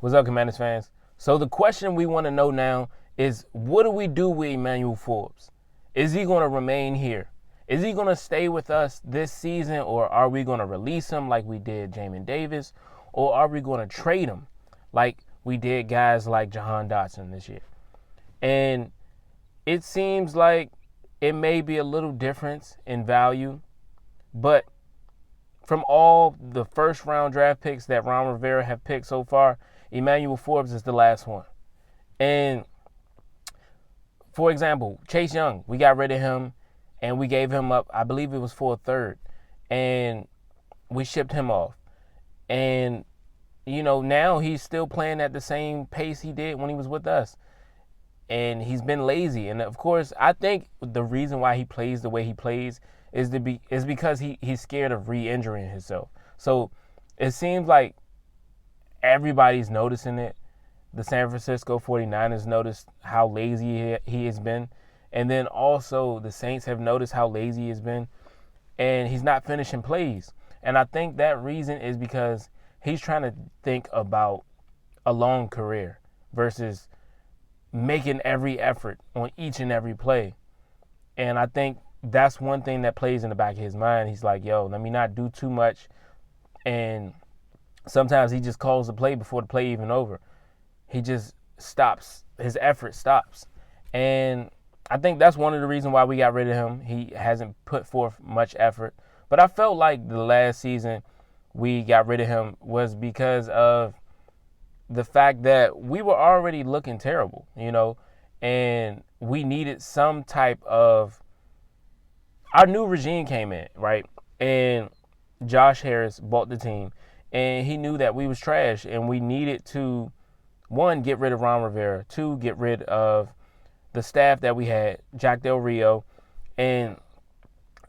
What's up, Commanders fans? So the question we want to know now is, what do we do with Emmanuel Forbes? Is he going to remain here? Is he going to stay with us this season, or are we going to release him like we did Jamin Davis, or are we going to trade him like we did guys like Jahan Dotson this year? And it seems like it may be a little difference in value, but from all the first-round draft picks that Ron Rivera have picked so far, Emmanuel Forbes is the last one. And, for example, Chase Young, we got rid of him, and we gave him up, I believe it was for a third, and we shipped him off. And, now he's still playing at the same pace he did when he was with us. And he's been lazy. And, of course, I think the reason why he plays the way he plays is because he's scared of re-injuring himself. So it seems like everybody's noticing it. The San Francisco 49ers noticed how lazy he has been. And then also the Saints have noticed how lazy he has been. And he's not finishing plays. And I think that reason is because he's trying to think about a long career versus making every effort on each and every play. And I think that's one thing that plays in the back of his mind. He's like, yo, let me not do too much. And sometimes he just calls the play before the play even over. He just stops. His effort stops. And I think that's one of the reasons why we got rid of him. He hasn't put forth much effort. But I felt like the last season we got rid of him was because of the fact that we were already looking terrible, and we needed some type of. Our new regime came in, right? And Josh Harris bought the team, and he knew that we was trash, and we needed to, one, get rid of Ron Rivera, two, get rid of the staff that we had, Jack Del Rio, and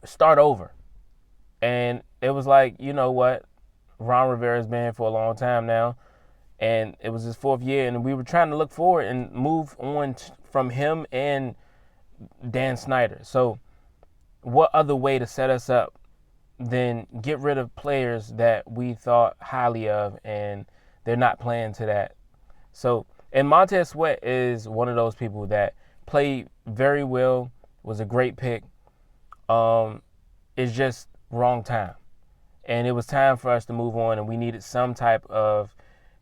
start over. And it was like, you know what? Ron Rivera's been here for a long time now, and it was his fourth year, and we were trying to look forward and move on from him and Dan Snyder. So what other way to set us up than get rid of players that we thought highly of, and they're not playing to that. So, and Montez Sweat is one of those people that played very well, was a great pick. It's just wrong time. And it was time for us to move on, and we needed some type of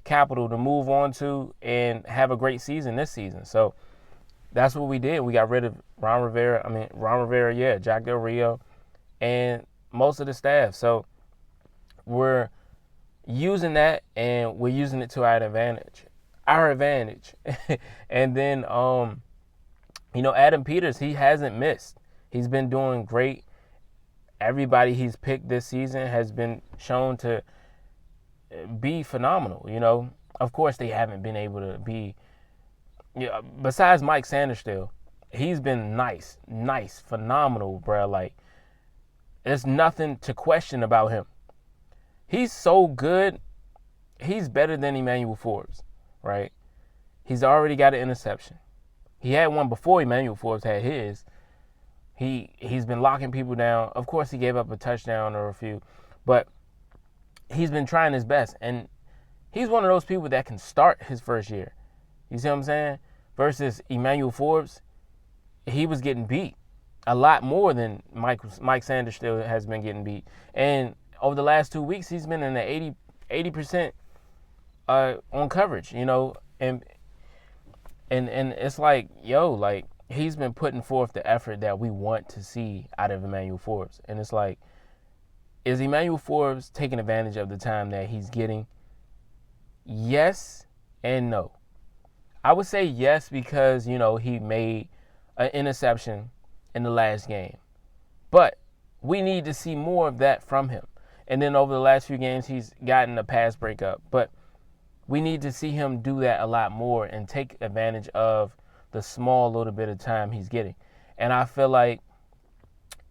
capital to move on to and have a great season this season. So that's what we did. We got rid of Ron Rivera, Jack Del Rio, and most of the staff. So we're using that, and we're using it to our advantage. And then, Adam Peters, he hasn't missed. He's been doing great. Everybody he's picked this season has been shown to be phenomenal. Of course, they haven't been able to be, besides Mike Sanderstill, he's been nice, phenomenal, bro. Like, there's nothing to question about him. He's so good. He's better than Emmanuel Forbes, right? He's already got an interception. He had one before Emmanuel Forbes had his. He's been locking people down. Of course, he gave up a touchdown or a few, but he's been trying his best. And he's one of those people that can start his first year. You see what I'm saying? Versus Emmanuel Forbes, he was getting beat a lot more than Mike Sanders still has been getting beat. And over the last 2 weeks, he's been in the 80% on coverage, and it's like, he's been putting forth the effort that we want to see out of Emmanuel Forbes. And it's like, is Emmanuel Forbes taking advantage of the time that he's getting? Yes and no. I would say yes because, he made an interception in the last game. But we need to see more of that from him. And then over the last few games, he's gotten a pass breakup. But we need to see him do that a lot more and take advantage of the small little bit of time he's getting. And I feel like,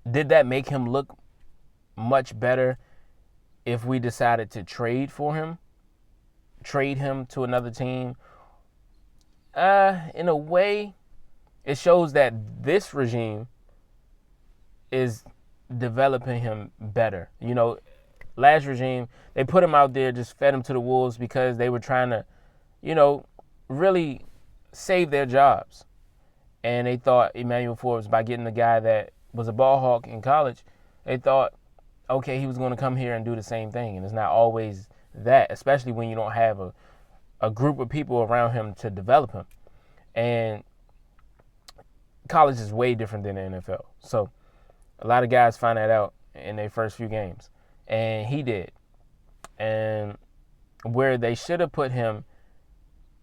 did that make him look much better if we decided to trade for him? Trade him to another team? In a way, it shows that this regime is developing him better. Last regime, they put him out there, just fed him to the wolves because they were trying to really save their jobs. And they thought Emmanuel Forbes, by getting the guy that was a ball hawk in college, they thought, okay, he was going to come here and do the same thing. And it's not always that, especially when you don't have a group of people around him to develop him. And college is way different than the NFL. So a lot of guys find that out in their first few games. And he did. And where they should have put him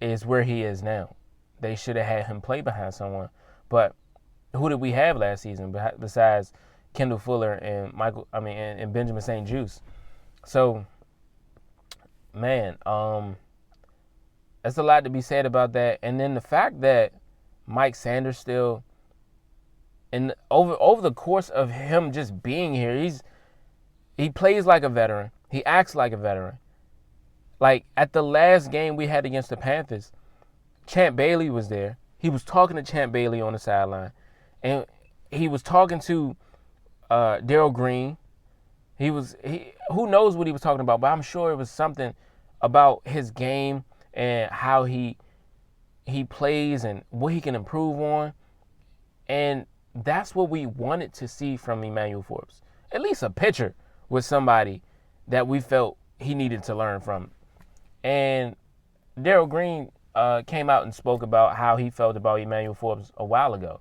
is where he is now. They should have had him play behind someone. But who did we have last season besides Kendall Fuller and and Benjamin St-Juste? So, man, that's a lot to be said about that. And then the fact that Mike Sanders still, and over the course of him just being here, he plays like a veteran. He acts like a veteran. Like at the last game we had against the Panthers, Champ Bailey was there. He was talking to Champ Bailey on the sideline, and he was talking to Darryl Green. Who knows what he was talking about, but I'm sure it was something about his game and how he plays and what he can improve on. And that's what we wanted to see from Emmanuel Forbes. At least a pitcher with somebody that we felt he needed to learn from. And Darryl Green came out and spoke about how he felt about Emmanuel Forbes a while ago.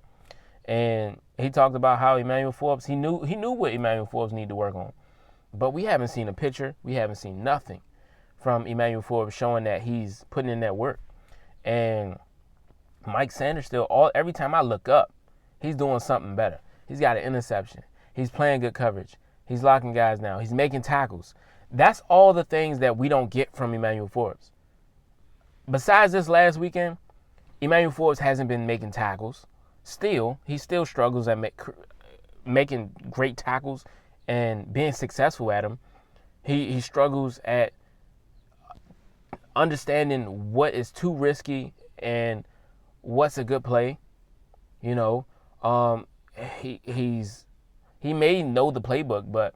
And he talked about how Emmanuel Forbes, he knew what Emmanuel Forbes needed to work on. But we haven't seen a picture. We haven't seen nothing from Emmanuel Forbes showing that he's putting in that work. And Mike Sanders every time I look up, he's doing something better. He's got an interception. He's playing good coverage. He's locking guys down. He's making tackles. That's all the things that we don't get from Emmanuel Forbes. Besides this last weekend, Emmanuel Forbes hasn't been making tackles. He still struggles at making great tackles and being successful at them. He struggles at understanding what is too risky and what's a good play. He may know the playbook, but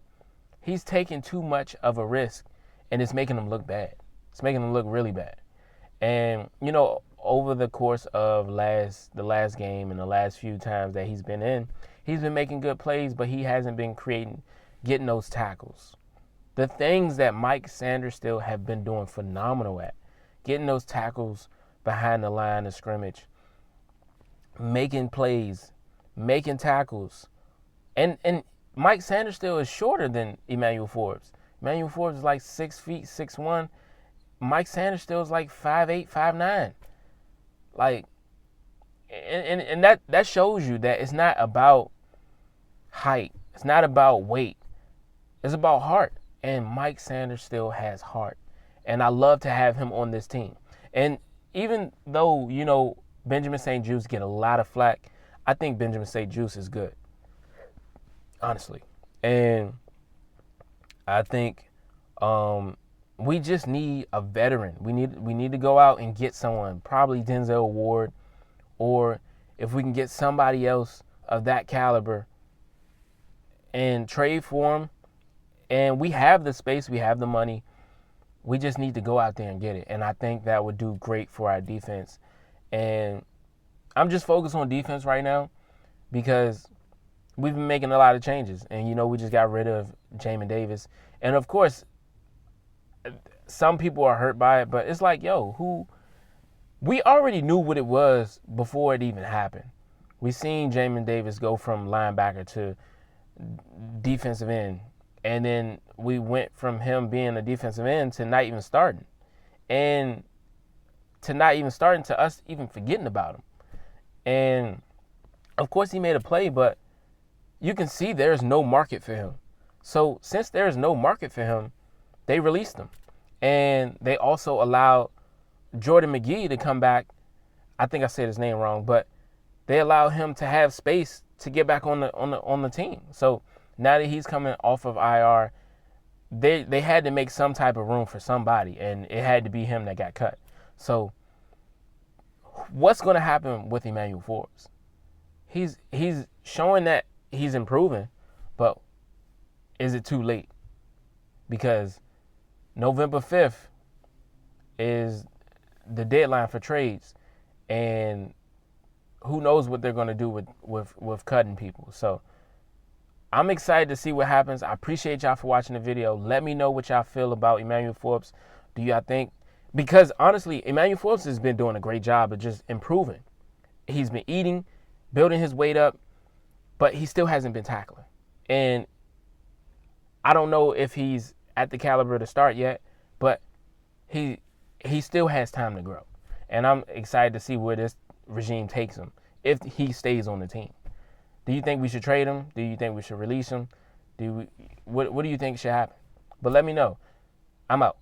he's taking too much of a risk, and it's making him look bad. It's making him look really bad. And, over the course of the last game and the last few times that he's been making good plays, but he hasn't been getting those tackles. The things that Mike Sanders still have been doing phenomenal at, getting those tackles behind the line of scrimmage, making plays, making tackles. And Mike Sanders still is shorter than Emmanuel Forbes. Emmanuel Forbes is like 6 feet, 6'1". Mike Sanders still is like 5'8", 5'9". Like, and that shows you that it's not about height. It's not about weight. It's about heart. And Mike Sanders still has heart. And I love to have him on this team. And even though, Benjamin St-Juste get a lot of flack, I think Benjamin St-Juste is good. Honestly. And I think we just need a veteran. We need to go out and get someone, probably Denzel Ward, or if we can get somebody else of that caliber and trade for him. And we have the space, we have the money. We just need to go out there and get it. And I think that would do great for our defense. And I'm just focused on defense right now because we've been making a lot of changes. And, we just got rid of Jamin Davis. And, of course, some people are hurt by it. But it's like, we already knew what it was before it even happened. We seen Jamin Davis go from linebacker to defensive end. And then we went from him being a defensive end to not even starting. And to not even starting to us even forgetting about him. And, of course, he made a play, but you can see there's no market for him. So since there's no market for him, they released him. And they also allowed Jordan McGee to come back. I think I said his name wrong, but they allowed him to have space to get back on the team. So now that he's coming off of IR, they had to make some type of room for somebody, and it had to be him that got cut. So what's going to happen with Emmanuel Forbes? He's showing that he's improving, but is it too late? Because November 5th is the deadline for trades, and who knows what they're going to do with cutting people. So I'm excited to see what happens. I appreciate y'all for watching the video. Let me know what y'all feel about Emmanuel Forbes. Do y'all think, because honestly, Emmanuel Forbes has been doing a great job of just improving. He's been eating, building his weight up, but he still hasn't been tackling. And I don't know if he's at the caliber to start yet, but he still has time to grow. And I'm excited to see where this regime takes him if he stays on the team. Do you think we should trade him? Do you think we should release him? What do you think should happen? But let me know. I'm out.